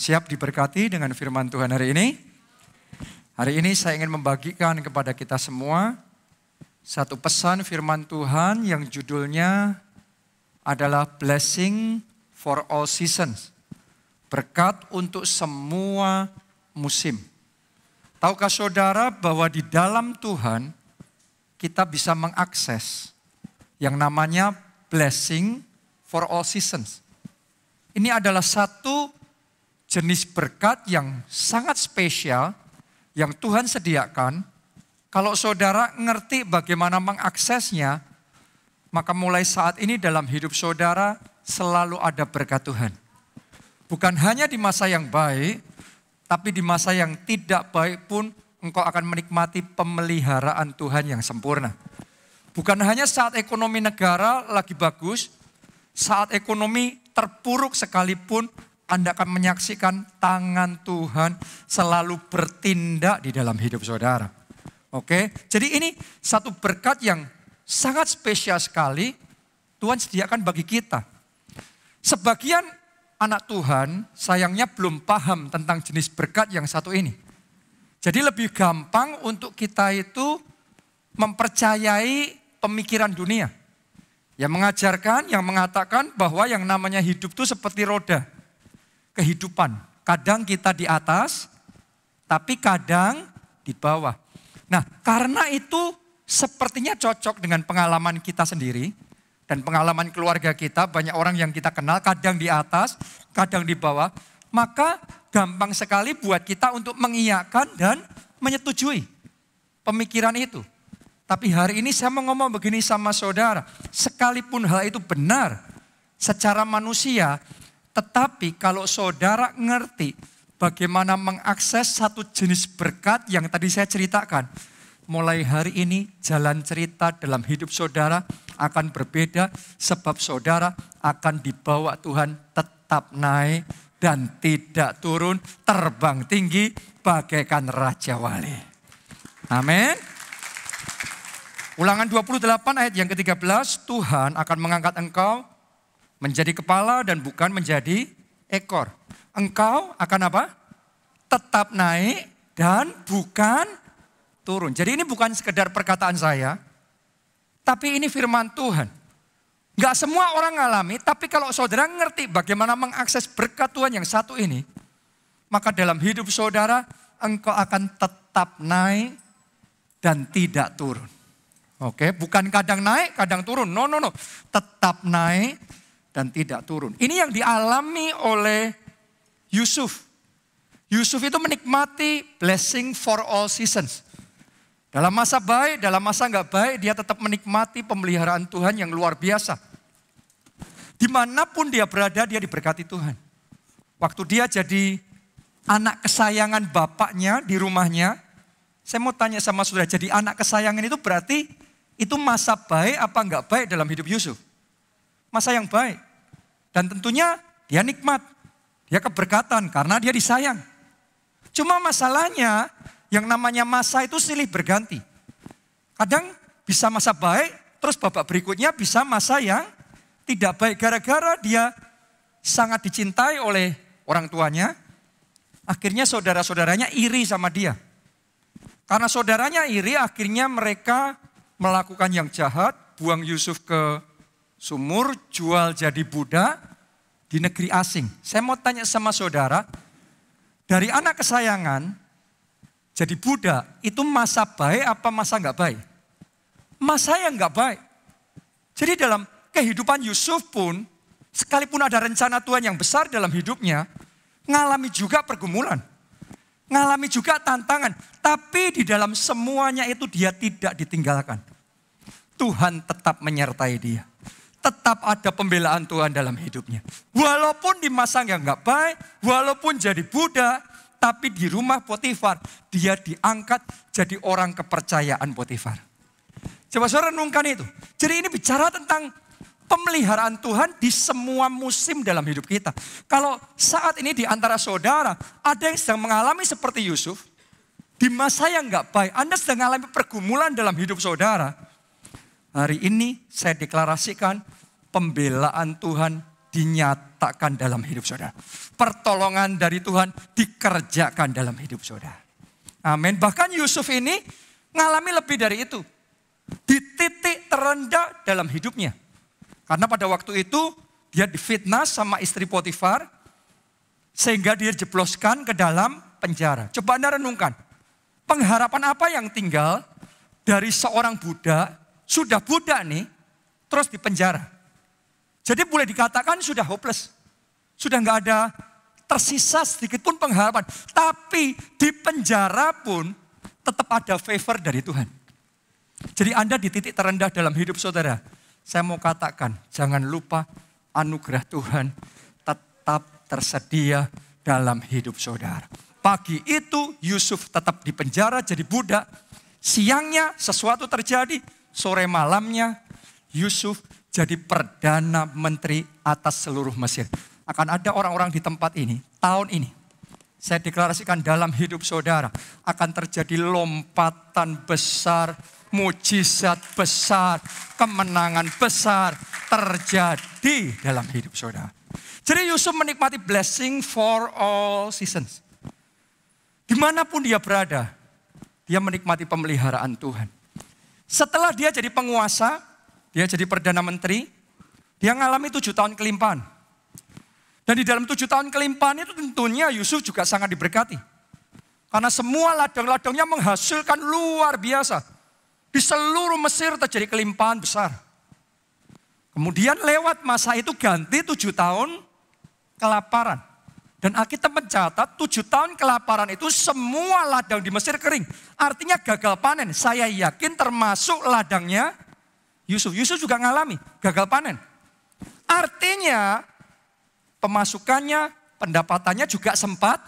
Siap diberkati dengan firman Tuhan hari ini? Hari ini saya ingin membagikan kepada kita semua satu pesan firman Tuhan yang judulnya adalah Blessing for all seasons. Berkat untuk semua musim. Tahukah saudara bahwa di dalam Tuhan kita bisa mengakses yang namanya blessing for all seasons. Ini adalah satu jenis berkat yang sangat spesial yang Tuhan sediakan. Kalau saudara ngerti bagaimana mengaksesnya, maka mulai saat ini dalam hidup saudara selalu ada berkat Tuhan. Bukan hanya di masa yang baik, tapi di masa yang tidak baik pun engkau akan menikmati pemeliharaan Tuhan yang sempurna. Bukan hanya saat ekonomi negara lagi bagus, saat ekonomi terpuruk sekalipun, Anda akan menyaksikan tangan Tuhan selalu bertindak di dalam hidup saudara. Oke, jadi ini satu berkat yang sangat spesial sekali Tuhan sediakan bagi kita. Sebagian anak Tuhan sayangnya belum paham tentang jenis berkat yang satu ini. Jadi lebih gampang untuk kita itu mempercayai pemikiran dunia. Yang mengajarkan, yang mengatakan bahwa yang namanya hidup itu seperti roda. Kehidupan. Kadang kita di atas, tapi kadang di bawah. Nah, karena itu sepertinya cocok dengan pengalaman kita sendiri dan pengalaman keluarga kita, banyak orang yang kita kenal kadang di atas, kadang di bawah, maka gampang sekali buat kita untuk mengiyakan dan menyetujui pemikiran itu. Tapi hari ini saya mau ngomong begini sama saudara, sekalipun hal itu benar secara manusia, tetapi kalau saudara ngerti bagaimana mengakses satu jenis berkat yang tadi saya ceritakan, mulai hari ini jalan cerita dalam hidup saudara akan berbeda sebab saudara akan dibawa Tuhan tetap naik dan tidak turun, terbang tinggi bagaikan Raja Wali. Amin. Ulangan 28 ayat yang ke-13, Tuhan akan mengangkat engkau menjadi kepala dan bukan menjadi ekor. Engkau akan apa? Tetap naik dan bukan turun. Jadi ini bukan sekedar perkataan saya, tapi ini firman Tuhan. Enggak semua orang ngalami, tapi kalau saudara ngerti bagaimana mengakses berkat Tuhan yang satu ini, maka dalam hidup saudara, engkau akan tetap naik dan tidak turun. Oke, bukan kadang naik, kadang turun. No. Tetap naik dan tidak turun. Ini yang dialami oleh Yusuf. Yusuf itu menikmati blessing for all seasons. Dalam masa baik, dalam masa enggak baik, dia tetap menikmati pemeliharaan Tuhan yang luar biasa. Dimanapun dia berada, dia diberkati Tuhan. Waktu dia jadi anak kesayangan bapaknya di rumahnya, saya mau tanya sama saudara, jadi anak kesayangan itu berarti itu masa baik apa enggak baik dalam hidup Yusuf? Masa yang baik. Dan tentunya dia nikmat. Dia keberkatan karena dia disayang. Cuma masalahnya yang namanya masa itu silih berganti. Kadang bisa masa baik, terus babak berikutnya bisa masa yang tidak baik. Gara-gara dia sangat dicintai oleh orang tuanya, akhirnya saudara-saudaranya iri sama dia. Karena saudaranya iri, akhirnya mereka melakukan yang jahat, buang Yusuf ke sumur, jual jadi budak di negeri asing. Saya mau tanya sama saudara, dari anak kesayangan jadi budak, itu masa baik apa masa enggak baik? Masa yang enggak baik. Jadi dalam kehidupan Yusuf pun, sekalipun ada rencana Tuhan yang besar dalam hidupnya, ngalami juga pergumulan. Ngalami juga tantangan. Tapi di dalam semuanya itu dia tidak ditinggalkan. Tuhan tetap menyertai dia. Tetap ada pembelaan Tuhan dalam hidupnya. Walaupun di masa yang enggak baik, walaupun jadi budak, tapi di rumah Potifar, dia diangkat jadi orang kepercayaan Potifar. Coba saudara renungkan itu. Jadi ini bicara tentang pemeliharaan Tuhan di semua musim dalam hidup kita. Kalau saat ini di antara saudara, ada yang sedang mengalami seperti Yusuf, di masa yang enggak baik, Anda sedang mengalami pergumulan dalam hidup saudara. Hari ini saya deklarasikan pembelaan Tuhan dinyatakan dalam hidup saudara. Pertolongan dari Tuhan dikerjakan dalam hidup saudara. Amin. Bahkan Yusuf ini ngalami lebih dari itu. Di titik terendah dalam hidupnya. Karena pada waktu itu dia difitnah sama istri Potifar. Sehingga dia jebloskan ke dalam penjara. Coba Anda renungkan. Pengharapan apa yang tinggal dari seorang budak. Sudah budak nih. Terus di penjara. Jadi boleh dikatakan sudah hopeless. Sudah nggak ada tersisa sedikit pun pengharapan. Tapi di penjara pun tetap ada favor dari Tuhan. Jadi Anda di titik terendah dalam hidup saudara. Saya mau katakan, jangan lupa anugerah Tuhan tetap tersedia dalam hidup saudara. Pagi itu Yusuf tetap di penjara jadi budak. Siangnya sesuatu terjadi. Sore malamnya Yusuf jadi Perdana Menteri atas seluruh Mesir. Akan ada orang-orang di tempat ini, tahun ini. Saya deklarasikan dalam hidup saudara. Akan terjadi lompatan besar, mujizat besar, kemenangan besar terjadi dalam hidup saudara. Jadi Yusuf menikmati blessing for all seasons. Dimanapun dia berada, dia menikmati pemeliharaan Tuhan. Setelah dia jadi penguasa, dia jadi Perdana Menteri, dia mengalami 7 tahun kelimpahan. Dan di dalam 7 tahun kelimpahan itu tentunya Yusuf juga sangat diberkati. Karena semua ladang-ladangnya menghasilkan luar biasa. Di seluruh Mesir terjadi kelimpahan besar. Kemudian lewat masa itu ganti 7 tahun kelaparan. Dan Alkitab mencatat 7 tahun kelaparan itu semua ladang di Mesir kering. Artinya gagal panen. Saya yakin termasuk ladangnya Yusuf. Yusuf juga ngalami gagal panen. Artinya pemasukannya, pendapatannya juga sempat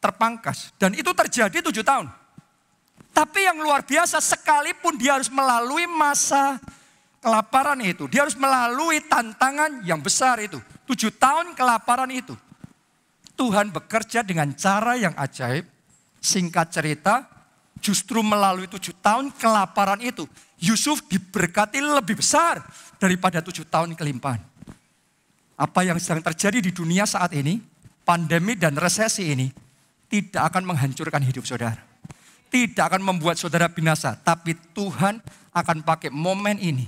terpangkas. Dan itu terjadi 7 tahun. Tapi yang luar biasa sekalipun dia harus melalui masa kelaparan itu. Dia harus melalui tantangan yang besar itu. 7 tahun kelaparan itu. Tuhan bekerja dengan cara yang ajaib. Singkat cerita, justru melalui 7 tahun kelaparan itu, Yusuf diberkati lebih besar daripada 7 tahun kelimpahan. Apa yang sedang terjadi di dunia saat ini, pandemi dan resesi ini, tidak akan menghancurkan hidup saudara. Tidak akan membuat saudara binasa. Tapi Tuhan akan pakai momen ini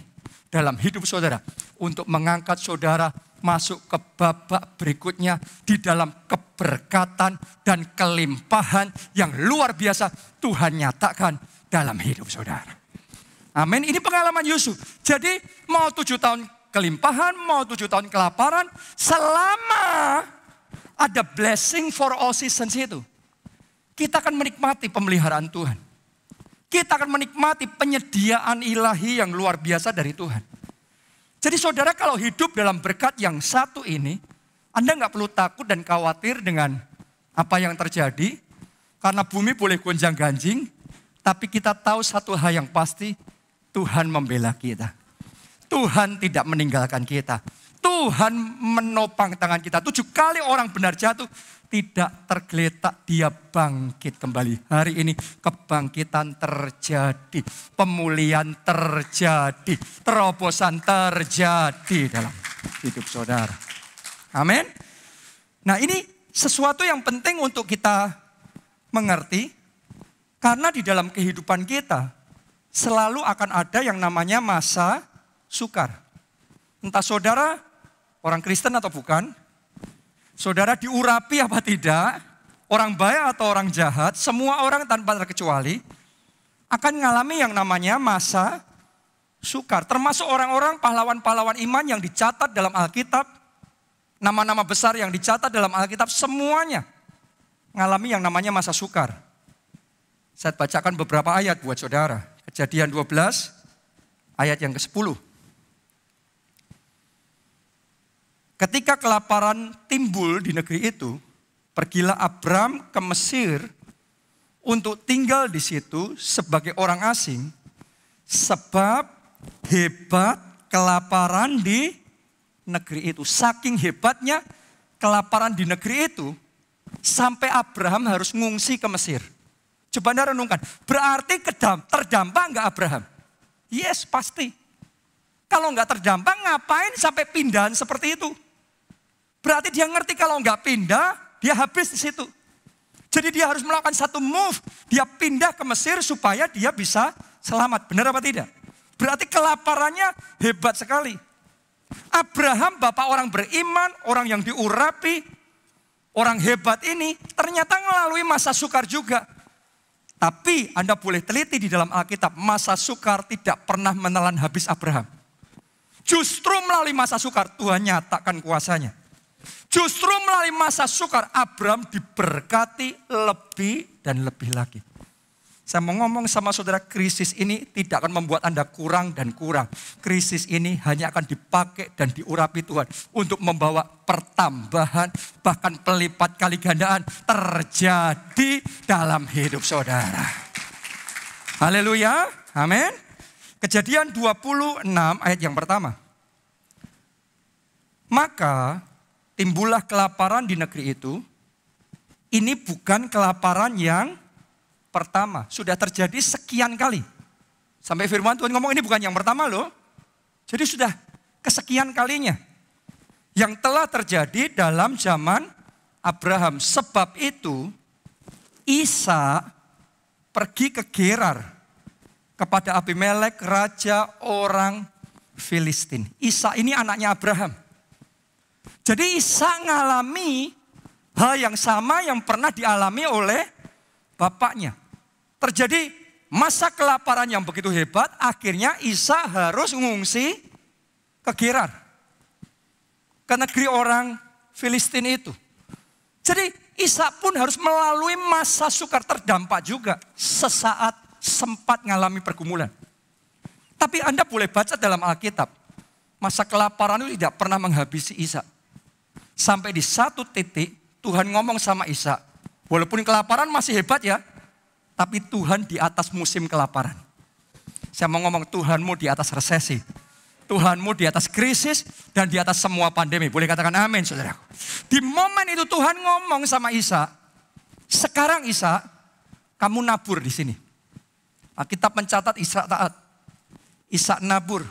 dalam hidup saudara untuk mengangkat saudara masuk ke babak berikutnya di dalam keberkatan dan kelimpahan yang luar biasa Tuhan nyatakan dalam hidup saudara. Amin. Ini pengalaman Yusuf. Jadi mau 7 tahun kelimpahan, mau 7 tahun kelaparan, selama ada blessing for all seasons itu, kita akan menikmati pemeliharaan Tuhan. Kita akan menikmati penyediaan ilahi yang luar biasa dari Tuhan. Jadi saudara kalau hidup dalam berkat yang satu ini, Anda nggak perlu takut dan khawatir dengan apa yang terjadi. Karena bumi boleh gonjang ganjing, tapi kita tahu satu hal yang pasti, Tuhan membela kita. Tuhan tidak meninggalkan kita. Tuhan menopang tangan kita. 7 kali orang benar jatuh, tidak tergeletak, dia bangkit kembali. Hari ini kebangkitan terjadi, pemulihan terjadi, terobosan terjadi dalam hidup saudara. Amin. Nah ini sesuatu yang penting untuk kita mengerti, karena di dalam kehidupan kita selalu akan ada yang namanya masa sukar. Entah saudara orang Kristen atau bukan, saudara diurapi apa tidak, orang baik atau orang jahat, semua orang tanpa terkecuali akan mengalami yang namanya masa sukar. Termasuk orang-orang pahlawan-pahlawan iman yang dicatat dalam Alkitab, nama-nama besar yang dicatat dalam Alkitab, semuanya mengalami yang namanya masa sukar. Saya bacakan beberapa ayat buat saudara. Kejadian 12 ayat yang ke-10. Ketika kelaparan timbul di negeri itu, pergilah Abram ke Mesir untuk tinggal di situ sebagai orang asing, sebab hebat kelaparan di negeri itu. Saking hebatnya kelaparan di negeri itu, sampai Abraham harus ngungsi ke Mesir. Coba Anda renungkan, berarti terdampak enggak Abraham? Yes, pasti. Kalau enggak terdampak, ngapain sampai pindahan seperti itu? Berarti dia ngerti kalau nggak pindah, dia habis di situ. Jadi dia harus melakukan satu move. Dia pindah ke Mesir supaya dia bisa selamat. Benar apa tidak? Berarti kelaparannya hebat sekali. Abraham, bapak orang beriman, orang yang diurapi, orang hebat ini ternyata melalui masa sukar juga. Tapi Anda boleh teliti di dalam Alkitab, masa sukar tidak pernah menelan habis Abraham. Justru melalui masa sukar Tuhan nyatakan kuasanya. Justru melalui masa sukar Abraham diberkati lebih dan lebih lagi. Saya mau ngomong sama saudara, krisis ini tidak akan membuat Anda kurang dan kurang. Krisis ini hanya akan dipakai dan diurapi Tuhan untuk membawa pertambahan, bahkan pelipat kali gandaan terjadi dalam hidup saudara. Haleluya, amin. Kejadian 26 ayat yang pertama. Maka timbullah kelaparan di negeri itu. Ini bukan kelaparan yang pertama, sudah terjadi sekian kali. Sampai firman Tuhan ngomong ini bukan yang pertama loh. Jadi sudah kesekian kalinya. Yang telah terjadi dalam zaman Abraham. Sebab itu Ishak pergi ke Gerar kepada Abimelek, raja orang Filistin. Ishak ini anaknya Abraham. Jadi Ishak ngalami hal yang sama yang pernah dialami oleh bapaknya. Terjadi masa kelaparan yang begitu hebat, akhirnya Ishak harus mengungsi ke Gerar, ke negeri orang Filistin itu. Jadi Ishak pun harus melalui masa sukar, terdampak juga. Sesaat sempat mengalami pergumulan. Tapi Anda boleh baca dalam Alkitab, masa kelaparan itu tidak pernah menghabisi Ishak. Sampai di satu titik Tuhan ngomong sama Ishak, walaupun kelaparan masih hebat ya, tapi Tuhan di atas musim kelaparan. Saya mau ngomong Tuhanmu di atas resesi. Tuhanmu di atas krisis dan di atas semua pandemi. Boleh katakan amin saudara. Di momen itu Tuhan ngomong sama Ishak, sekarang Ishak, kamu nabur di sini. Alkitab mencatat Ishak taat. Ishak nabur.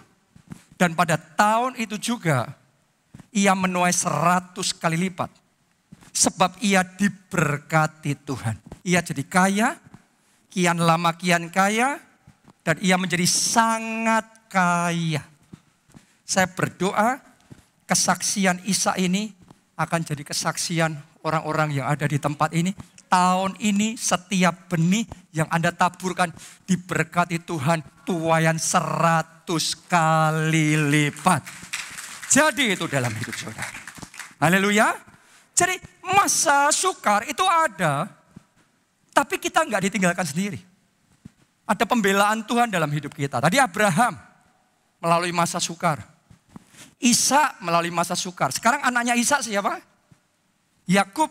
Dan pada tahun itu juga, ia menuai 100 kali lipat. Sebab ia diberkati Tuhan. Ia jadi kaya, kian lama kian kaya, dan ia menjadi sangat kaya. Saya berdoa kesaksian Ishak ini akan jadi kesaksian orang-orang yang ada di tempat ini. Tahun ini setiap benih yang Anda taburkan diberkati Tuhan tuaian 100 kali lipat. Jadi itu dalam hidup saudara. Haleluya. Jadi masa sukar itu ada, tapi kita nggak ditinggalkan sendiri. Ada pembelaan Tuhan dalam hidup kita. Tadi Abraham melalui masa sukar. Ishak melalui masa sukar. Sekarang anaknya Ishak siapa? Yakub.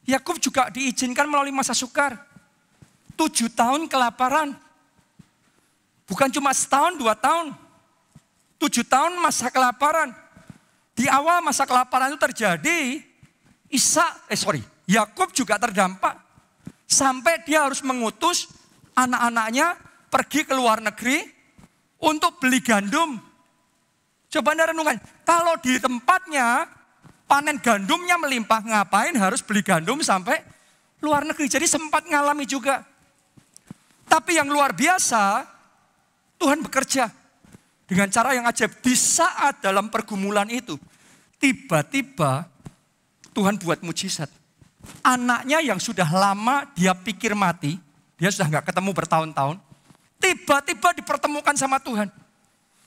Yakub juga diizinkan melalui masa sukar. 7 tahun kelaparan. Bukan cuma setahun, 2 tahun. 7 tahun masa kelaparan. Di awal masa kelaparan itu terjadi, Yakub juga terdampak. Sampai dia harus mengutus anak-anaknya pergi ke luar negeri untuk beli gandum. Coba Anda renungkan, kalau di tempatnya panen gandumnya melimpah, ngapain harus beli gandum sampai luar negeri? Jadi sempat ngalami juga. Tapi yang luar biasa, Tuhan bekerja dengan cara yang ajaib. Di saat dalam pergumulan itu, tiba-tiba Tuhan buat mujizat. Anaknya yang sudah lama dia pikir mati, dia sudah gak ketemu bertahun-tahun, tiba-tiba dipertemukan sama Tuhan.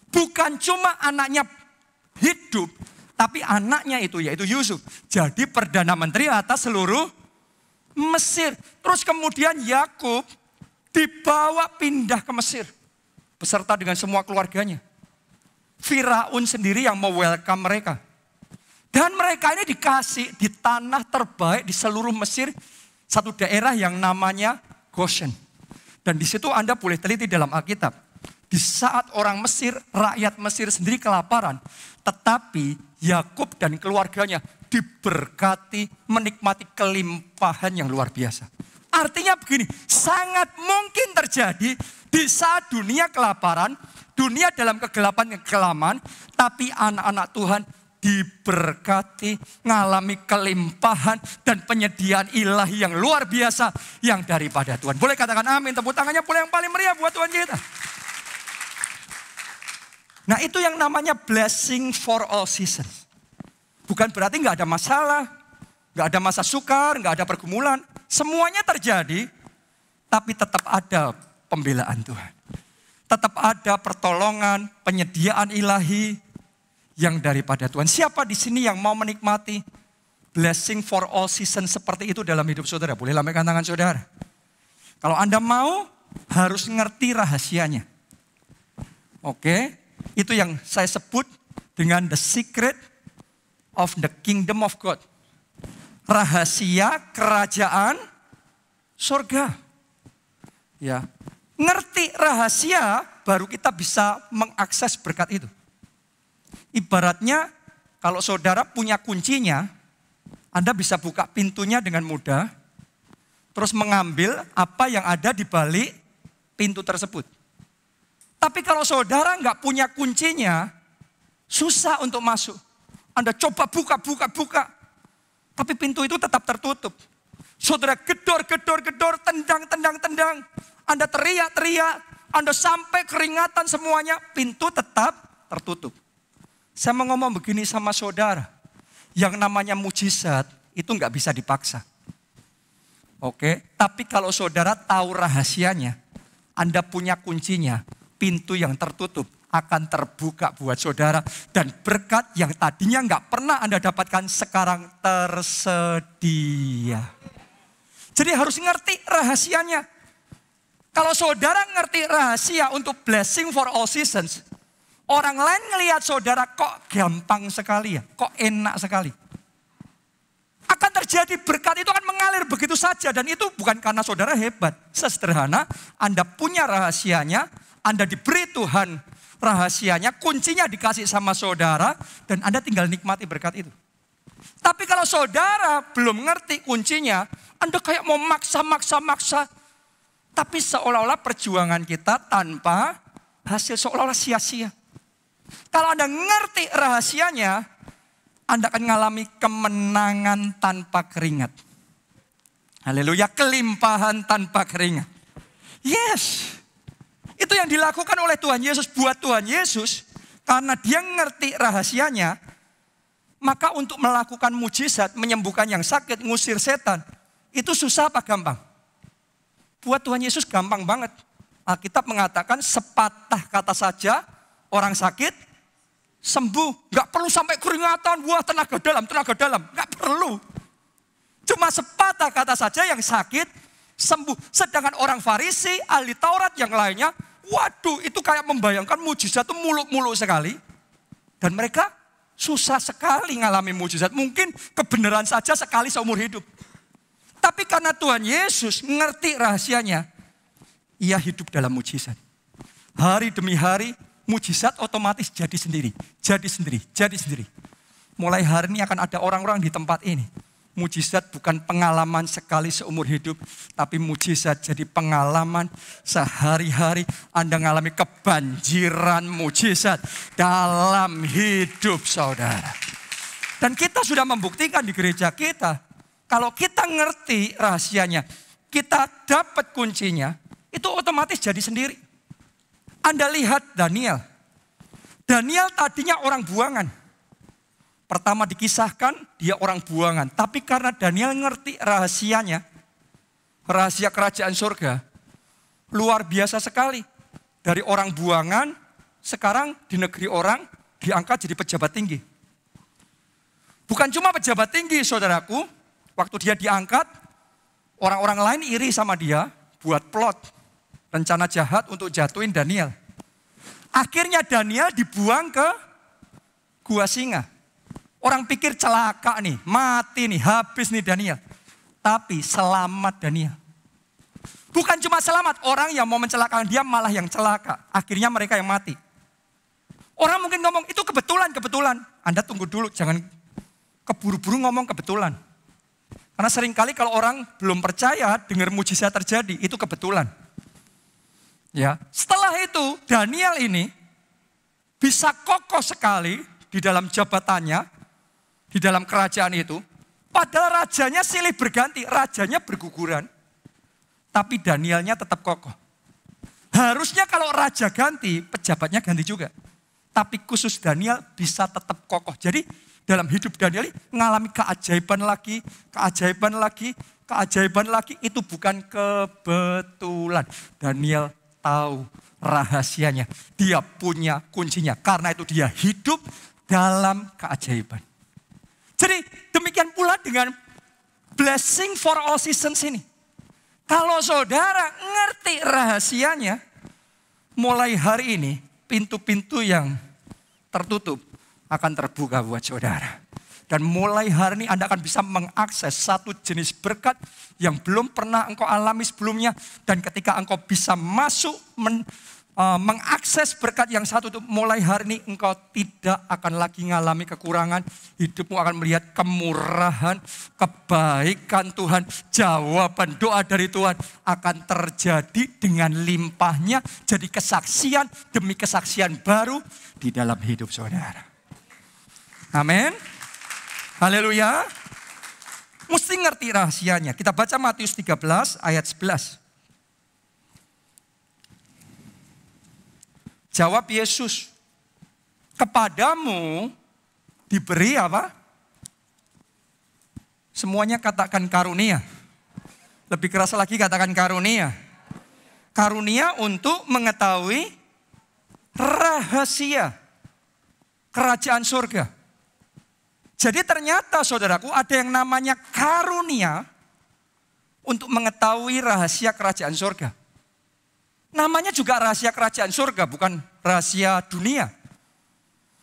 Bukan cuma anaknya hidup, tapi anaknya itu yaitu Yusuf jadi Perdana Menteri atas seluruh Mesir. Terus kemudian Yakub dibawa pindah ke Mesir beserta dengan semua keluarganya. Firaun sendiri yang mau welcome mereka. Dan mereka ini dikasih di tanah terbaik di seluruh Mesir, satu daerah yang namanya Goshen. Dan di situ Anda boleh teliti dalam Alkitab. Di saat orang Mesir, rakyat Mesir sendiri kelaparan, tetapi Yakub dan keluarganya diberkati, menikmati kelimpahan yang luar biasa. Artinya begini, sangat mungkin terjadi di saat dunia kelaparan, dunia dalam kegelapan kekelaman, tapi anak-anak Tuhan diberkati, ngalami kelimpahan dan penyediaan ilahi yang luar biasa yang daripada Tuhan. Boleh katakan amin, tepuk tangannya boleh yang paling meriah buat Tuhan kita. Nah itu yang namanya blessing for all seasons. Bukan berarti nggak ada masalah, nggak ada masa sukar, nggak ada pergumulan. Semuanya terjadi, tapi tetap ada pembelaan Tuhan. Tetap ada pertolongan, penyediaan ilahi yang daripada Tuhan. Siapa di sini yang mau menikmati blessing for all season seperti itu dalam hidup saudara? Boleh lambaikan tangan saudara. Kalau Anda mau, harus ngerti rahasianya. Oke, itu yang saya sebut dengan the secret of the kingdom of God. Rahasia kerajaan surga. Ya, ngerti rahasia baru kita bisa mengakses berkat itu. Ibaratnya kalau saudara punya kuncinya, Anda bisa buka pintunya dengan mudah, terus mengambil apa yang ada di balik pintu tersebut. Tapi kalau saudara nggak punya kuncinya, susah untuk masuk. Anda coba buka, tapi pintu itu tetap tertutup. Saudara gedor, tendang. Anda teriak, Anda sampai keringatan semuanya, pintu tetap tertutup. Saya mau ngomong begini sama saudara, yang namanya mujizat itu nggak bisa dipaksa. Oke, tapi kalau saudara tahu rahasianya, Anda punya kuncinya, pintu yang tertutup akan terbuka buat saudara. Dan berkat yang tadinya nggak pernah Anda dapatkan sekarang tersedia. Jadi harus ngerti rahasianya. Kalau saudara ngerti rahasia untuk blessing for all seasons, orang lain ngelihat saudara kok gampang sekali ya, kok enak sekali. Akan terjadi berkat itu akan mengalir begitu saja. Dan itu bukan karena saudara hebat. Sesederhana Anda punya rahasianya, Anda diberi Tuhan rahasianya, kuncinya dikasih sama saudara, dan Anda tinggal nikmati berkat itu. Tapi kalau saudara belum ngerti kuncinya, Anda kayak mau maksa. Tapi seolah-olah perjuangan kita tanpa hasil, seolah-olah sia-sia. Kalau Anda ngerti rahasianya, Anda akan mengalami kemenangan tanpa keringat. Haleluya, kelimpahan tanpa keringat. Yes, itu yang dilakukan oleh Tuhan Yesus buat Tuhan Yesus. Karena dia ngerti rahasianya, maka untuk melakukan mujizat, menyembuhkan yang sakit, ngusir setan, itu susah apa gampang? Buat Tuhan Yesus gampang banget. Alkitab mengatakan sepatah kata saja, orang sakit sembuh. Gak perlu sampai keringatan, wah tenaga dalam. Gak perlu. Cuma sepatah kata saja yang sakit sembuh. Sedangkan orang Farisi, ahli Taurat yang lainnya, waduh itu kayak membayangkan mujizat itu muluk-muluk sekali. Dan mereka susah sekali ngalami mujizat. Mungkin kebenaran saja sekali seumur hidup. Tapi karena Tuhan Yesus ngerti rahasianya, ia hidup dalam mujizat. Hari demi hari, mujizat otomatis jadi sendiri. Mulai hari ini akan ada orang-orang di tempat ini. Mujizat bukan pengalaman sekali seumur hidup, tapi mujizat jadi pengalaman sehari-hari. Anda mengalami kebanjiran mujizat dalam hidup saudara. Dan kita sudah membuktikan di gereja kita, kalau kita ngerti rahasianya, kita dapat kuncinya, itu otomatis jadi sendiri. Anda lihat Daniel. Daniel tadinya orang buangan. Pertama dikisahkan dia orang buangan. Tapi karena Daniel ngerti rahasianya, rahasia kerajaan surga, luar biasa sekali. Dari orang buangan, sekarang di negeri orang diangkat jadi pejabat tinggi. Bukan cuma pejabat tinggi saudaraku, waktu dia diangkat, orang-orang lain iri sama dia buat plot, rencana jahat untuk jatuhin Daniel. Akhirnya Daniel dibuang ke gua singa. Orang pikir celaka nih, mati nih, habis nih Daniel. Tapi selamat Daniel. Bukan cuma selamat, orang yang mau mencelakakan dia malah yang celaka. Akhirnya mereka yang mati. Orang mungkin ngomong, itu kebetulan. Anda tunggu dulu, jangan keburu-buru ngomong kebetulan. Karena seringkali kalau orang belum percaya dengar mujizat terjadi, itu kebetulan. Ya, setelah itu Daniel ini bisa kokoh sekali di dalam jabatannya, di dalam kerajaan itu. Padahal rajanya silih berganti, rajanya berguguran. Tapi Danielnya tetap kokoh. Harusnya kalau raja ganti, pejabatnya ganti juga. Tapi khusus Daniel bisa tetap kokoh. Jadi dalam hidup Daniel mengalami keajaiban lagi, keajaiban lagi, keajaiban lagi. Itu bukan kebetulan. Daniel tahu rahasianya. Dia punya kuncinya. Karena itu dia hidup dalam keajaiban. Jadi demikian pula dengan blessing for all seasons ini. Kalau saudara ngerti rahasianya, mulai hari ini pintu-pintu yang tertutup akan terbuka buat saudara. Dan mulai hari ini Anda akan bisa mengakses satu jenis berkat yang belum pernah engkau alami sebelumnya. Dan ketika engkau bisa masuk mengakses berkat yang satu itu, mulai hari ini engkau tidak akan lagi mengalami kekurangan. Hidupmu akan melihat kemurahan, kebaikan Tuhan, jawaban doa dari Tuhan akan terjadi dengan limpahnya. Jadi kesaksian demi kesaksian baru di dalam hidup saudara. Amin. Haleluya. Mesti ngerti rahasianya. Kita baca Matius 13 ayat 11. Jawab Yesus, kepadamu diberi apa? Semuanya katakan karunia. Lebih keras lagi katakan karunia. Karunia untuk mengetahui rahasia kerajaan surga. Jadi ternyata saudaraku ada yang namanya karunia untuk mengetahui rahasia kerajaan surga. Namanya juga rahasia kerajaan surga, bukan rahasia dunia.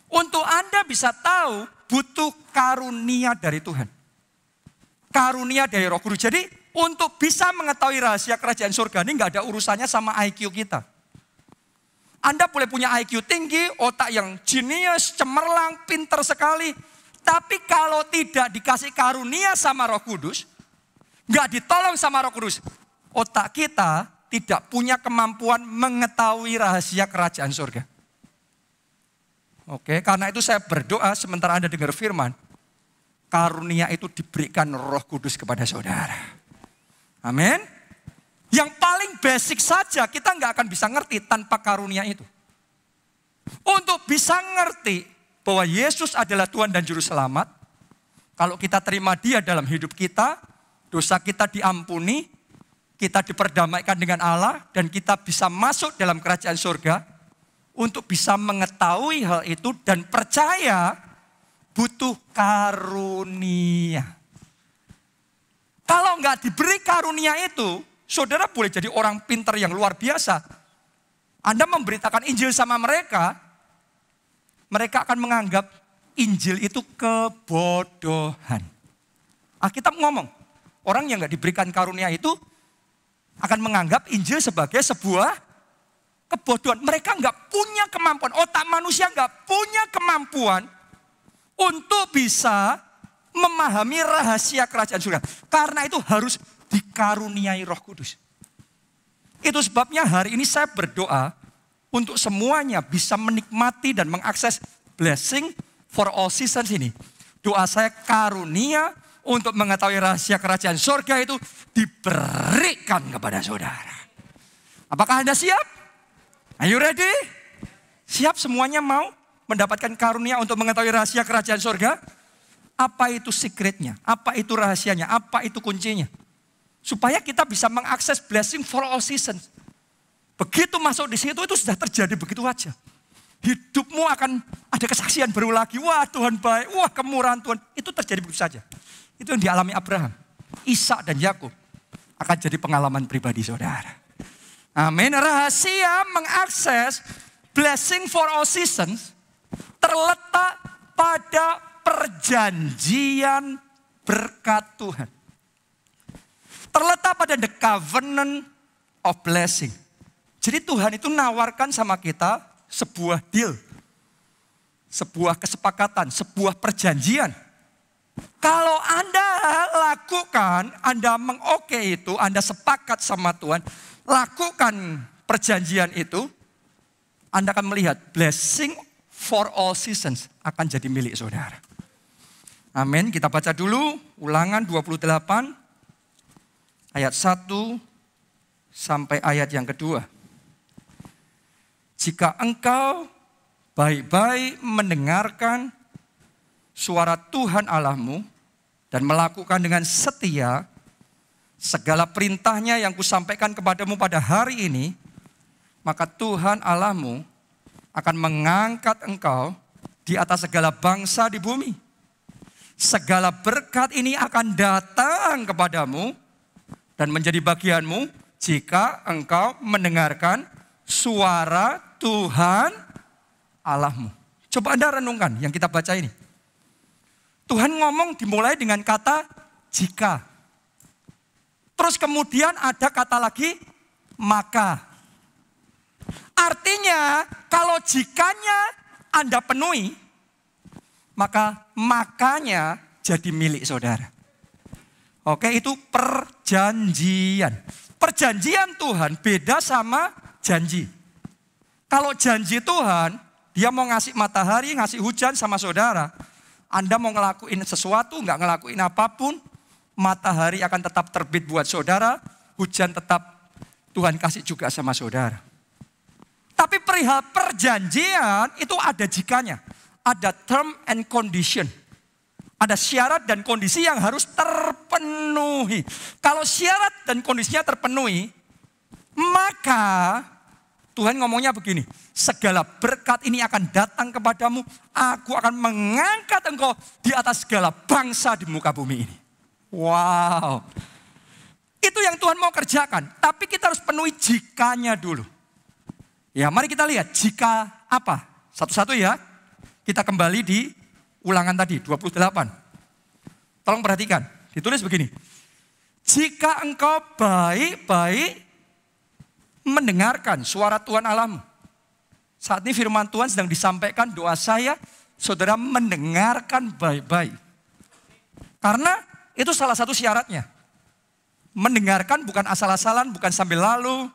Untuk Anda bisa tahu, butuh karunia dari Tuhan. Karunia dari Roh Kudus. Jadi untuk bisa mengetahui rahasia kerajaan surga ini nggak ada urusannya sama IQ kita. Anda boleh punya IQ tinggi, otak yang jenius, cemerlang, pinter sekali. Tapi kalau tidak dikasih karunia sama Roh Kudus, nggak ditolong sama Roh Kudus, otak kita tidak punya kemampuan mengetahui rahasia kerajaan surga. Oke, karena itu saya berdoa sementara Anda dengar firman, karunia itu diberikan Roh Kudus kepada saudara. Amin. Yang paling basic saja kita nggak akan bisa ngerti tanpa karunia itu. Untuk bisa ngerti bahwa Yesus adalah Tuhan dan Juru Selamat, kalau kita terima Dia dalam hidup kita, dosa kita diampuni, kita diperdamaikan dengan Allah dan kita bisa masuk dalam kerajaan surga. Untuk bisa mengetahui hal itu dan percaya butuh karunia. Kalau nggak diberi karunia itu, saudara boleh jadi orang pintar yang luar biasa. Anda memberitakan Injil sama mereka, mereka akan menganggap Injil itu kebodohan. Alkitab ngomong, orang yang nggak diberikan karunia itu akan menganggap Injil sebagai sebuah kebodohan. Mereka nggak punya kemampuan, otak manusia nggak punya kemampuan untuk bisa memahami rahasia kerajaan surga. Karena itu harus dikaruniai Roh Kudus. Itu sebabnya hari ini saya berdoa untuk semuanya bisa menikmati dan mengakses blessing for all seasons ini. Doa saya karunia untuk mengetahui rahasia kerajaan surga itu diberikan kepada saudara. Apakah Anda siap? Are you ready? Siap semuanya mau mendapatkan karunia untuk mengetahui rahasia kerajaan surga? Apa itu secretnya? Apa itu rahasianya? Apa itu kuncinya? Supaya kita bisa mengakses blessing for all seasons. Begitu masuk di situ itu sudah terjadi begitu aja. Hidupmu akan ada kesaksian baru lagi. Wah Tuhan baik, wah kemurahan Tuhan. Itu terjadi begitu saja. Itu yang dialami Abraham, Ishak dan Yakub akan jadi pengalaman pribadi saudara. Amin. Rahasia mengakses blessing for all seasons terletak pada perjanjian berkat Tuhan. Terletak pada the covenant of blessing. Jadi Tuhan itu nawarkan sama kita sebuah deal. Sebuah kesepakatan, sebuah perjanjian. Kalau Anda lakukan, Anda mengoke itu, Anda sepakat sama Tuhan, lakukan perjanjian itu, Anda akan melihat blessing for all seasons akan jadi milik saudara. Amin. Kita baca dulu Ulangan 28 ayat 1 sampai ayat yang kedua. Jika engkau baik-baik mendengarkan suara Tuhan Allahmu dan melakukan dengan setia segala perintahnya yang kusampaikan kepadamu pada hari ini, maka Tuhan Allahmu akan mengangkat engkau di atas segala bangsa di bumi. Segala berkat ini akan datang kepadamu dan menjadi bagianmu jika engkau mendengarkan suara Tuhan Allahmu. Coba Anda renungkan yang kita baca ini. Tuhan ngomong dimulai dengan kata jika. Terus kemudian ada kata lagi maka. Artinya kalau jikanya Anda penuhi, maka makanya jadi milik saudara. Oke, itu perjanjian. Perjanjian Tuhan beda sama janji. Kalau janji Tuhan, dia mau ngasih matahari, ngasih hujan sama saudara. Anda mau ngelakuin sesuatu, nggak ngelakuin apapun, matahari akan tetap terbit buat saudara, hujan tetap Tuhan kasih juga sama saudara. Tapi perihal perjanjian itu ada jikanya. Ada term and condition. Ada syarat dan kondisi yang harus terpenuhi. Kalau syarat dan kondisinya terpenuhi, maka Tuhan ngomongnya begini. Segala berkat ini akan datang kepadamu. Aku akan mengangkat engkau di atas segala bangsa di muka bumi ini. Wow. Itu yang Tuhan mau kerjakan. Tapi kita harus penuhi jikanya dulu. Ya, mari kita lihat jika apa. Satu-satu ya. Kita kembali di Ulangan tadi, 28. Tolong perhatikan, ditulis begini. Jika engkau baik-baik mendengarkan suara Tuhan Allahmu. Saat ini firman Tuhan sedang disampaikan, doa saya, saudara mendengarkan baik-baik. Karena itu salah satu syaratnya. Mendengarkan bukan asal-asalan, bukan sambil lalu.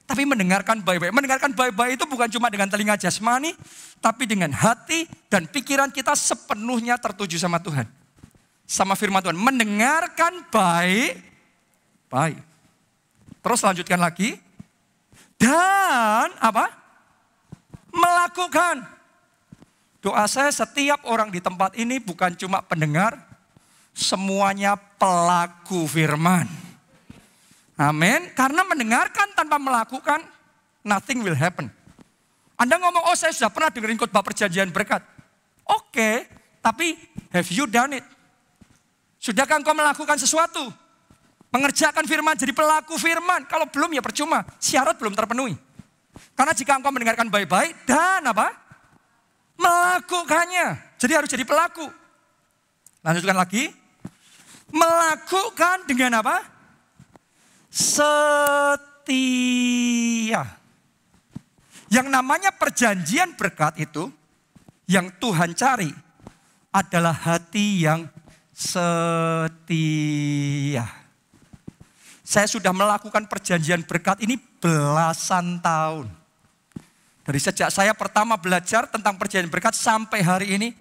Tapi mendengarkan baik-baik. Mendengarkan baik-baik itu bukan cuma dengan telinga jasmani, tapi dengan hati dan pikiran kita sepenuhnya tertuju sama Tuhan. Sama firman Tuhan. Mendengarkan baik-baik. Terus lanjutkan lagi. Dan apa? Melakukan. Doa saya setiap orang di tempat ini bukan cuma pendengar, semuanya pelaku firman. Amin. Karena mendengarkan tanpa melakukan, nothing will happen. Anda ngomong, oh saya sudah pernah dengerin khotbah perjanjian berkat. Oke, tapi have you done it? Sudahkah engkau melakukan sesuatu? Mengerjakan firman, jadi pelaku firman. Kalau belum ya percuma, syarat belum terpenuhi. Karena jika engkau mendengarkan baik-baik dan apa? Melakukannya. Jadi harus jadi pelaku. Lanjutkan lagi. Melakukan dengan apa? Setia. Yang namanya perjanjian berkat itu, yang Tuhan cari adalah hati yang setia. Saya sudah melakukan perjanjian berkat ini belasan tahun. Dari sejak saya pertama belajar tentang perjanjian berkat sampai hari ini,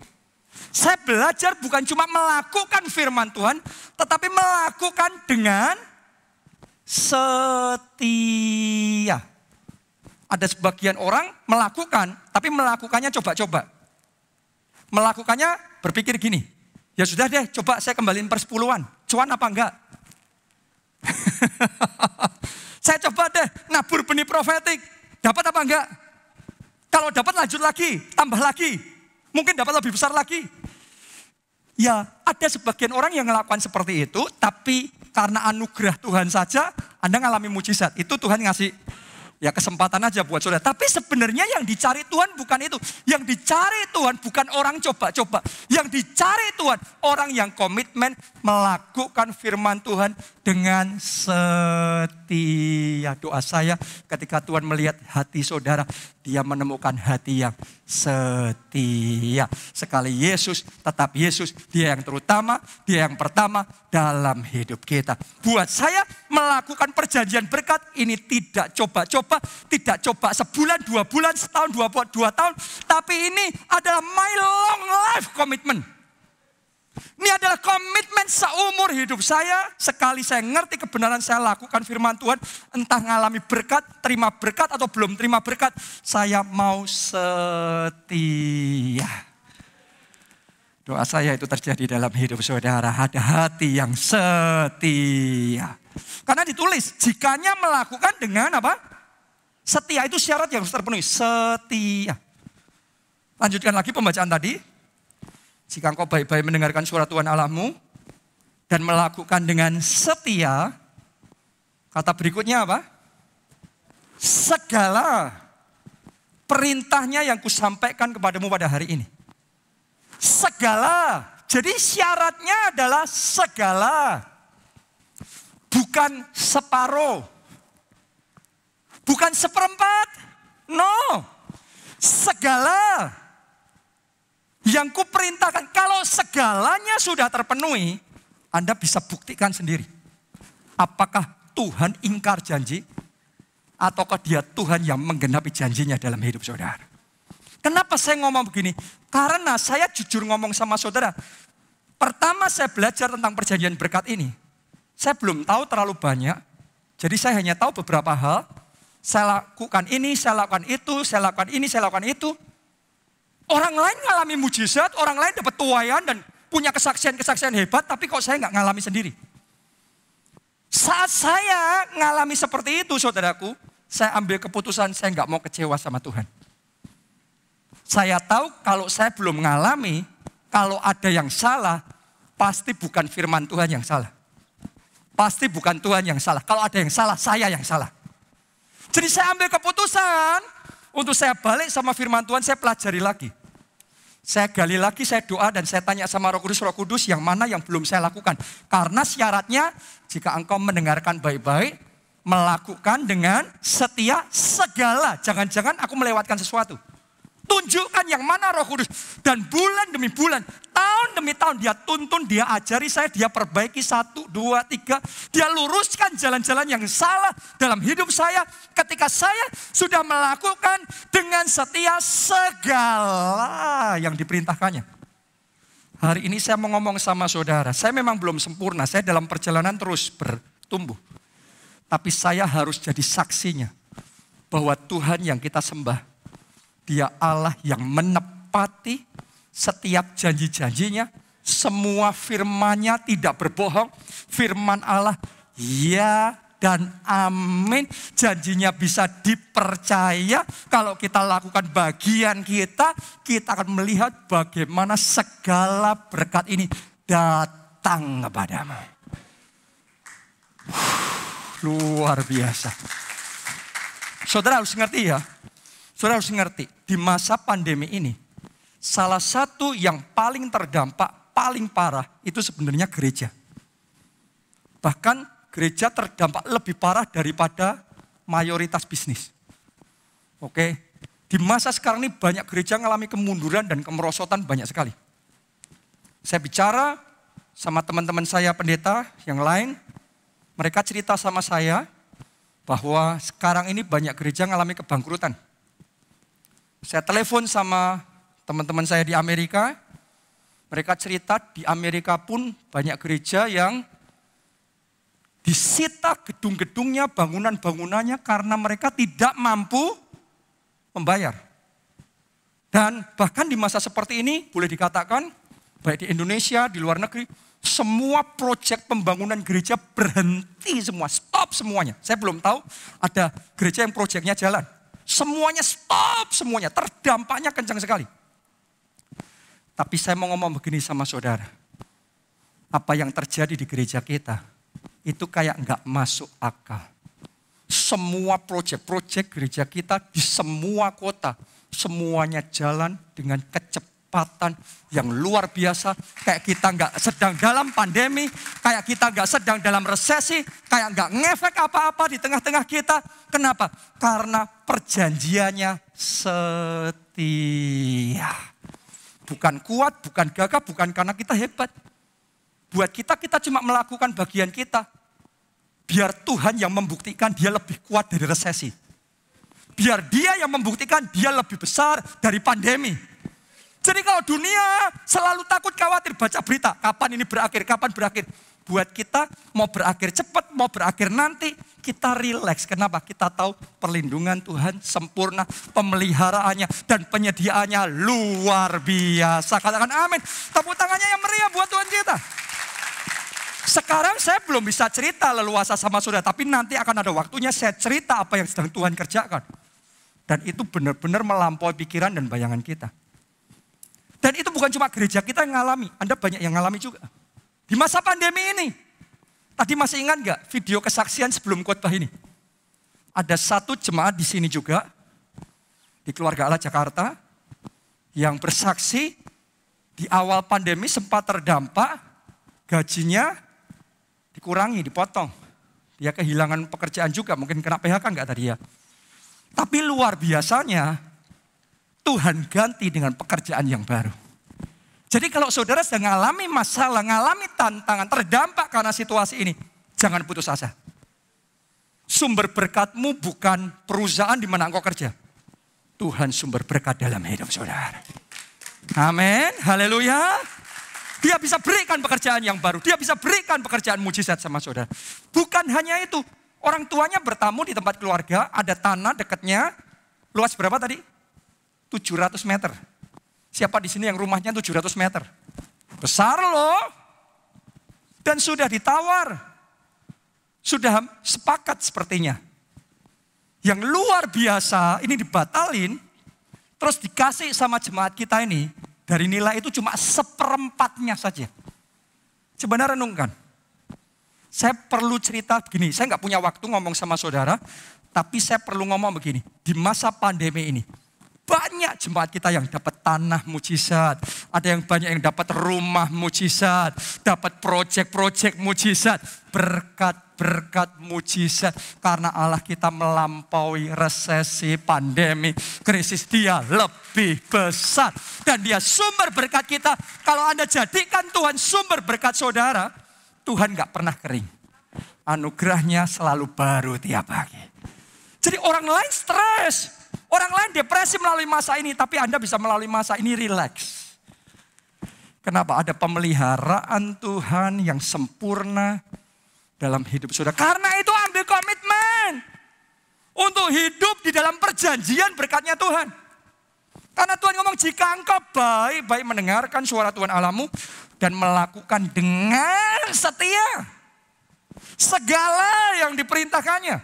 saya belajar bukan cuma melakukan firman Tuhan, tetapi melakukan dengan setia. Ada sebagian orang melakukan, tapi melakukannya coba-coba. Melakukannya berpikir gini, ya sudah deh, coba saya kembaliin persepuluhan. Cuan apa enggak? Saya coba deh nabur benih profetik. Dapat apa enggak? Kalau dapat lanjut lagi, tambah lagi. Mungkin dapat lebih besar lagi. Ya, ada sebagian orang yang melakukan seperti itu, tapi karena anugerah Tuhan saja, Anda ngalami mujizat. Itu Tuhan ngasih ya kesempatan aja buat saudara. Tapi sebenarnya yang dicari Tuhan bukan itu. Yang dicari Tuhan bukan orang coba-coba. Yang dicari Tuhan orang yang komitmen melakukan firman Tuhan dengan setia. Doa saya ketika Tuhan melihat hati saudara, dia menemukan hati yang setia. Sekali Yesus, tetap Yesus. Dia yang terutama, dia yang pertama dalam hidup kita. Buat saya melakukan perjanjian berkat ini tidak coba-coba, tidak coba sebulan, 2 bulan, setahun, 2 tahun. Tapi ini adalah my long life commitment. Ini adalah komitmen seumur hidup saya. Sekali saya ngerti kebenaran, saya lakukan firman Tuhan. Entah ngalami berkat, terima berkat atau belum terima berkat. Saya mau setia. Doa saya itu terjadi dalam hidup saudara. Ada hati yang setia. Karena ditulis, jikanya melakukan dengan apa? Setia, itu syarat yang harus terpenuhi. Setia. Lanjutkan lagi pembacaan tadi. Jika engkau baik-baik mendengarkan suara Tuhan Allahmu dan melakukan dengan setia, kata berikutnya apa? Segala perintahnya yang kusampaikan kepadamu pada hari ini. Segala. Jadi syaratnya adalah segala. Bukan separuh. Bukan seperempat. No. Segala. Yang kuperintahkan, kalau segalanya sudah terpenuhi, Anda bisa buktikan sendiri. Apakah Tuhan ingkar janji, ataukah dia Tuhan yang menggenapi janjinya dalam hidup saudara. Kenapa saya ngomong begini? Karena saya jujur ngomong sama saudara. Pertama saya belajar tentang perjanjian berkat ini. Saya belum tahu terlalu banyak, jadi saya hanya tahu beberapa hal. Saya lakukan ini, saya lakukan itu, saya lakukan ini, saya lakukan itu. Orang lain ngalami mujizat, orang lain dapat tuaian dan punya kesaksian-kesaksian hebat, tapi kok saya nggak ngalami sendiri. Saat saya ngalami seperti itu, saudaraku, saya ambil keputusan saya nggak mau kecewa sama Tuhan. Saya tahu kalau saya belum ngalami, kalau ada yang salah, pasti bukan firman Tuhan yang salah. Pasti bukan Tuhan yang salah. Kalau ada yang salah, saya yang salah. Jadi saya ambil keputusan. Untuk saya balik sama firman Tuhan, saya pelajari lagi. Saya gali lagi, saya doa dan saya tanya sama Roh Kudus yang mana yang belum saya lakukan. Karena syaratnya jika engkau mendengarkan baik-baik, melakukan dengan setia segala. Jangan-jangan aku melewatkan sesuatu. Tunjukkan yang mana Roh Kudus. Dan bulan demi bulan, tahun demi tahun dia tuntun, dia ajari saya, dia perbaiki 1, 2, 3. Dia luruskan jalan-jalan yang salah dalam hidup saya. Ketika saya sudah melakukan dengan setia segala yang diperintahkannya. Hari ini saya mau ngomong sama saudara. Saya memang belum sempurna, saya dalam perjalanan terus bertumbuh. Tapi saya harus jadi saksinya bahwa Tuhan yang kita sembah, Dia Allah yang menepati setiap janji-janjinya. Semua firman-Nya tidak berbohong. Firman Allah ya dan amin. Janjinya bisa dipercaya. Kalau kita lakukan bagian kita akan melihat bagaimana segala berkat ini datang kepadamu. Luar biasa. Saudara harus ngerti ya. Saudara harus ngerti, di masa pandemi ini, salah satu yang paling terdampak, paling parah, itu sebenarnya gereja. Bahkan gereja terdampak lebih parah daripada mayoritas bisnis. Oke, di masa sekarang ini banyak gereja mengalami kemunduran dan kemerosotan banyak sekali. Saya bicara sama teman-teman saya pendeta yang lain, mereka cerita sama saya bahwa sekarang ini banyak gereja mengalami kebangkrutan. Saya telepon sama teman-teman saya di Amerika. Mereka cerita di Amerika pun banyak gereja yang disita gedung-gedungnya, bangunan-bangunannya karena mereka tidak mampu membayar. Dan bahkan di masa seperti ini boleh dikatakan baik di Indonesia, di luar negeri, semua proyek pembangunan gereja berhenti semua, stop semuanya. Saya belum tahu ada gereja yang proyeknya jalan. Semuanya stop, semuanya. Terdampaknya kencang sekali. Tapi saya mau ngomong begini sama saudara. Apa yang terjadi di gereja kita, itu kayak nggak masuk akal. Semua proyek gereja kita di semua kota, semuanya jalan dengan kecepatan yang luar biasa. Kayak kita nggak sedang dalam pandemi, kayak kita nggak sedang dalam resesi, kayak nggak ngefek apa-apa di tengah-tengah kita. Kenapa? Karena perjanjiannya setia. Bukan kuat, bukan gagah, bukan karena kita hebat. Buat kita cuma melakukan bagian kita. Biar Tuhan yang membuktikan dia lebih kuat dari resesi. Biar dia yang membuktikan dia lebih besar dari pandemi. Jadi kalau dunia selalu takut khawatir baca berita, kapan ini berakhir, kapan berakhir. Buat kita mau berakhir cepat, mau berakhir nanti, kita rileks. Kenapa? Kita tahu perlindungan Tuhan sempurna, pemeliharaannya dan penyediaannya luar biasa. Katakan amin. Tepuk tangannya yang meriah buat Tuhan kita. Sekarang saya belum bisa cerita leluasa sama saudara, tapi nanti akan ada waktunya saya cerita apa yang sedang Tuhan kerjakan. Dan itu benar-benar melampaui pikiran dan bayangan kita. Dan itu bukan cuma gereja kita yang ngalami, Anda banyak yang ngalami juga. Di masa pandemi ini, tadi masih ingat gak video kesaksian sebelum khotbah ini? Ada satu jemaat di sini juga, di Keluarga Allah Jakarta, yang bersaksi di awal pandemi sempat terdampak, gajinya dikurangi, dipotong. Dia kehilangan pekerjaan juga, mungkin kena PHK enggak tadi ya. Tapi luar biasanya, Tuhan ganti dengan pekerjaan yang baru. Jadi kalau saudara sedang mengalami masalah, mengalami tantangan, terdampak karena situasi ini, jangan putus asa. Sumber berkatmu bukan perusahaan di mana engkau kerja. Tuhan sumber berkat dalam hidup saudara. Amin, haleluya. Dia bisa berikan pekerjaan yang baru. Dia bisa berikan pekerjaan mujizat sama saudara. Bukan hanya itu. Orang tuanya bertamu di tempat keluarga, ada tanah dekatnya. Luas berapa tadi? 700 meter. Siapa di sini yang rumahnya 700 meter? Besar loh. Dan sudah ditawar. Sudah sepakat sepertinya. Yang luar biasa, ini dibatalin. Terus dikasih sama jemaat kita ini. Dari nilai itu cuma 1/4 saja. Coba renungkan. Saya perlu cerita begini. Saya nggak punya waktu ngomong sama saudara. Tapi saya perlu ngomong begini. Di masa pandemi ini. Banyak jemaat kita yang dapat tanah mujizat. Ada yang banyak yang dapat rumah mujizat. Dapat proyek-proyek mujizat. Berkat-berkat mujizat. Karena Allah kita melampaui resesi, pandemi, krisis. Dia lebih besar. Dan dia sumber berkat kita. Kalau Anda jadikan Tuhan sumber berkat saudara. Tuhan gak pernah kering. Anugerahnya selalu baru tiap pagi. Jadi orang lain stres. Orang lain depresi melalui masa ini, tapi Anda bisa melalui masa ini rileks. Kenapa? Ada pemeliharaan Tuhan yang sempurna dalam hidup saudara. Karena itu ambil komitmen untuk hidup di dalam perjanjian berkatnya Tuhan. Karena Tuhan ngomong, jika engkau baik-baik mendengarkan suara Tuhan Allahmu dan melakukan dengan setia segala yang diperintahkannya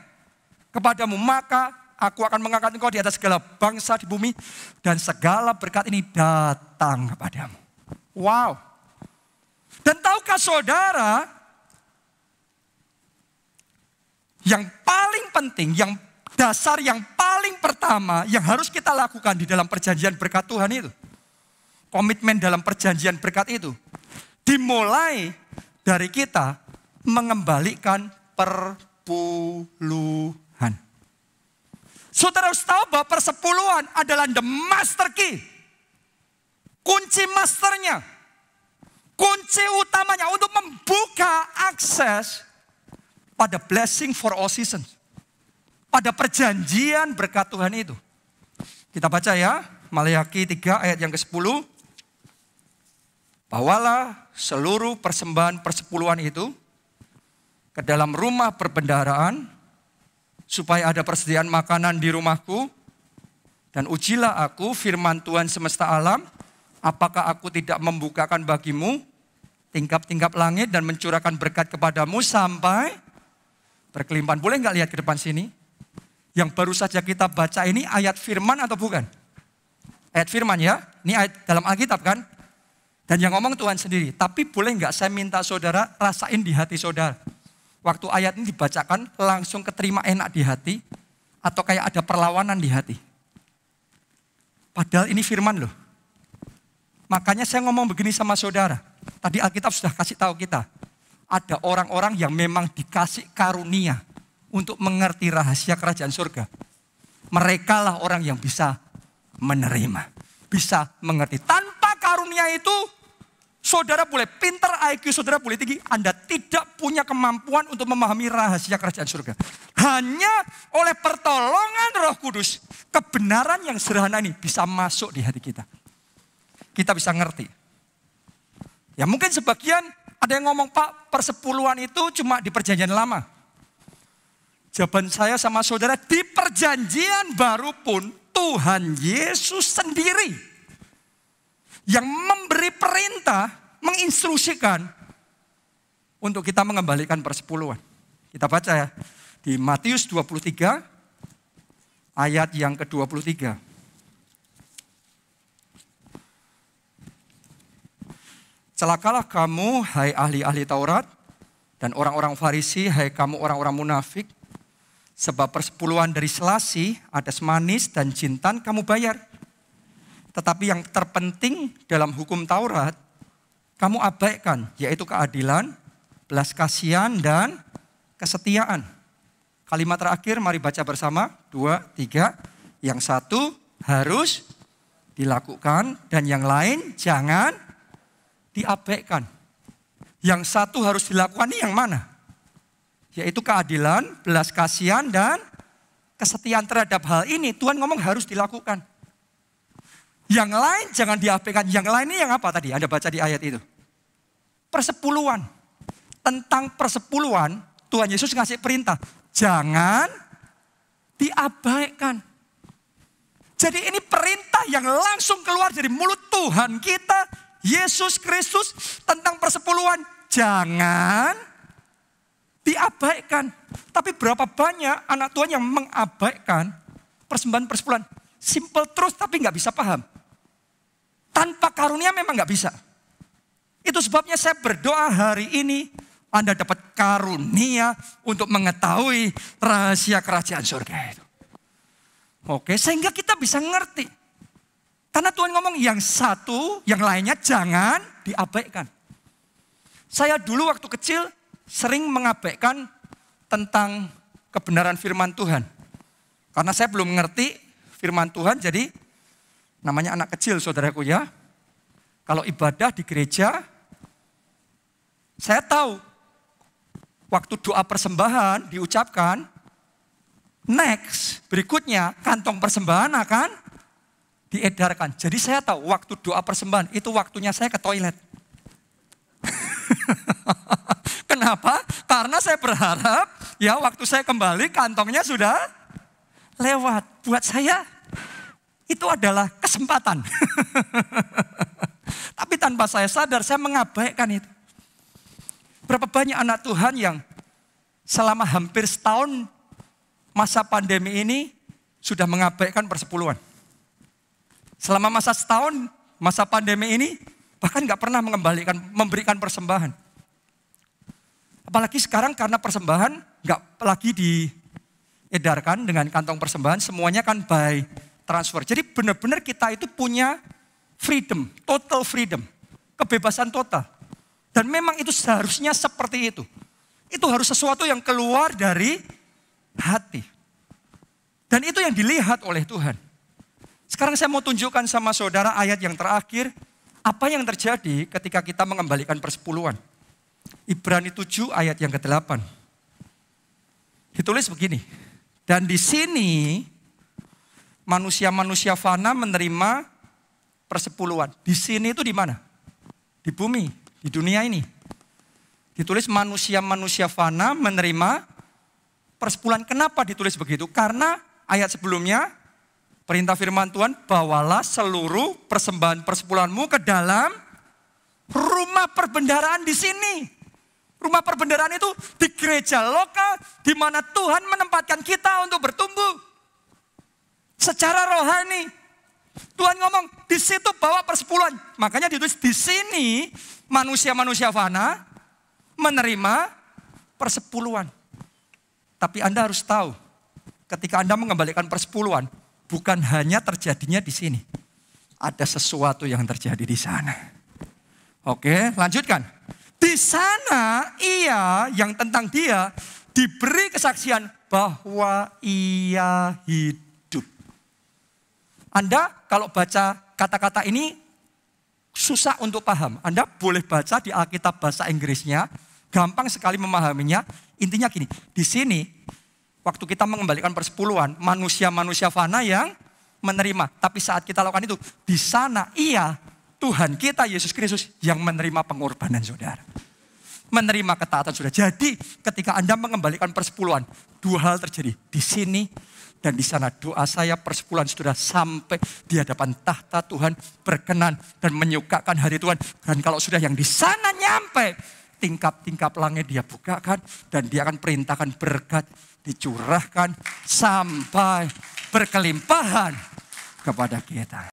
kepadamu, maka aku akan mengangkat engkau di atas segala bangsa di bumi. Dan segala berkat ini datang kepadamu. Wow. Dan tahukah saudara, yang paling penting, yang dasar yang paling pertama yang harus kita lakukan di dalam perjanjian berkat Tuhan itu. Komitmen dalam perjanjian berkat itu. Dimulai dari kita mengembalikan perpuluhan. Saudara harus tahu bahwa persepuluhan adalah the master key. Kunci masternya. Kunci utamanya untuk membuka akses pada blessing for all seasons. Pada perjanjian berkat Tuhan itu. Kita baca ya, Maleakhi 3 ayat yang ke-10. Bawalah seluruh persembahan persepuluhan itu ke dalam rumah perbendaharaan, supaya ada persediaan makanan di rumahku. Dan ujilah aku, firman Tuhan semesta alam, apakah aku tidak membukakan bagimu tingkap-tingkap langit dan mencurahkan berkat kepadamu sampai berkelimpahan. Boleh nggak lihat ke depan sini? Yang baru saja kita baca ini ayat firman atau bukan? Ayat firman ya, ini ayat dalam Alkitab kan? Dan yang ngomong Tuhan sendiri. Tapi boleh nggak saya minta saudara rasain di hati saudara. Waktu ayat ini dibacakan langsung keterima enak di hati. Atau kayak ada perlawanan di hati. Padahal ini firman loh. Makanya saya ngomong begini sama saudara. Tadi Alkitab sudah kasih tahu kita. Ada orang-orang yang memang dikasih karunia untuk mengerti rahasia kerajaan surga. Mereka lah orang yang bisa menerima. Bisa mengerti. Tanpa karunia itu, saudara boleh pintar, IQ saudara boleh tinggi. Anda tidak punya kemampuan untuk memahami rahasia kerajaan surga. Hanya oleh pertolongan Roh Kudus, kebenaran yang sederhana ini bisa masuk di hati kita. kita bisa ngerti. Ya mungkin sebagian ada yang ngomong, Pak, persepuluhan itu cuma di perjanjian lama. Jawaban saya sama saudara, di perjanjian baru pun Tuhan Yesus sendiri yang memberi perintah, menginstruksikan untuk kita mengembalikan persepuluhan. Kita baca ya, di Matius 23 ayat yang ke-23. Celakalah kamu, hai ahli-ahli Taurat, dan orang-orang Farisi, hai kamu orang-orang munafik, sebab persepuluhan dari selasi, adas manis, dan jintan kamu bayar. Tetapi yang terpenting dalam hukum Taurat, kamu abaikan, yaitu keadilan, belas kasihan, dan kesetiaan. Kalimat terakhir, mari baca bersama, 2, 3. Yang satu harus dilakukan, dan yang lain jangan diabaikan. Yang satu harus dilakukan ini yang mana? Yaitu keadilan, belas kasihan, dan kesetiaan terhadap hal ini. Tuhan ngomong harus dilakukan. Yang lain jangan diabaikan. Yang lain ini yang apa tadi? Anda baca di ayat itu. Persepuluhan. Tentang persepuluhan, Tuhan Yesus ngasih perintah. Jangan diabaikan. Jadi ini perintah yang langsung keluar dari mulut Tuhan kita, Yesus Kristus, tentang persepuluhan. Jangan diabaikan. Tapi berapa banyak anak Tuhan yang mengabaikan persembahan persepuluhan. Simple terus tapi gak bisa paham. Tanpa karunia memang gak bisa. Itu sebabnya saya berdoa hari ini Anda dapat karunia untuk mengetahui rahasia kerajaan surga itu. Oke, sehingga kita bisa ngerti. Karena Tuhan ngomong yang satu, yang lainnya jangan diabaikan. Saya dulu waktu kecil sering mengabaikan tentang kebenaran firman Tuhan. Karena saya belum mengerti firman Tuhan, jadi namanya anak kecil saudaraku ya. Kalau ibadah di gereja, saya tahu waktu doa persembahan diucapkan, next, berikutnya kantong persembahan akan diedarkan. Jadi saya tahu waktu doa persembahan itu waktunya saya ke toilet. Kenapa? Karena saya berharap ya waktu saya kembali kantongnya sudah lewat. Buat saya itu adalah kesempatan. Tapi tanpa saya sadar saya mengabaikan itu. Berapa banyak anak Tuhan yang selama hampir setahun masa pandemi ini sudah mengabaikan persepuluhan. Selama masa setahun, masa pandemi ini, bahkan gak pernah memberikan persembahan. Apalagi sekarang karena persembahan gak lagi diedarkan dengan kantong persembahan, semuanya kan by transfer. Jadi benar-benar kita itu punya freedom, total freedom, kebebasan total. Dan memang itu seharusnya seperti itu. Itu harus sesuatu yang keluar dari hati. Dan itu yang dilihat oleh Tuhan. Sekarang saya mau tunjukkan sama saudara ayat yang terakhir. Apa yang terjadi ketika kita mengembalikan persepuluhan. Ibrani 7 ayat yang ke-8. Ditulis begini. Dan di sini manusia-manusia fana menerima persepuluhan. Di sini itu di mana? Di bumi, di dunia ini. Ditulis manusia-manusia fana menerima persepuluhan. Kenapa ditulis begitu? Karena ayat sebelumnya perintah firman Tuhan, bawalah seluruh persembahan persepuluhanmu ke dalam rumah perbendaharaan di sini. Rumah perbendaharaan itu di gereja lokal di mana Tuhan menempatkan kita untuk bertumbuh secara rohani. Tuhan ngomong di situ bawa persepuluhan. Makanya ditulis di sini manusia-manusia fana menerima persepuluhan. Tapi Anda harus tahu, ketika Anda mengembalikan persepuluhan, bukan hanya terjadinya di sini. Ada sesuatu yang terjadi di sana. Oke, lanjutkan. Di sana ia, yang tentang dia, diberi kesaksian bahwa ia hidup. Anda kalau baca kata-kata ini susah untuk paham. Anda boleh baca di Alkitab bahasa Inggrisnya, gampang sekali memahaminya. Intinya gini, di sini waktu kita mengembalikan persepuluhan, manusia-manusia fana yang menerima. Tapi saat kita lakukan itu, di sana ia Tuhan kita Yesus Kristus yang menerima pengorbanan saudara. Menerima ketaatan saudara. Jadi ketika Anda mengembalikan persepuluhan, dua hal terjadi. Di sini dan di sana doa saya persepuluhan saudara sampai di hadapan tahta Tuhan berkenan dan menyukakan hari Tuhan. Dan kalau sudah yang di sana nyampe, tingkap-tingkap langit dia bukakan dan dia akan perintahkan berkat dicurahkan sampai berkelimpahan kepada kita.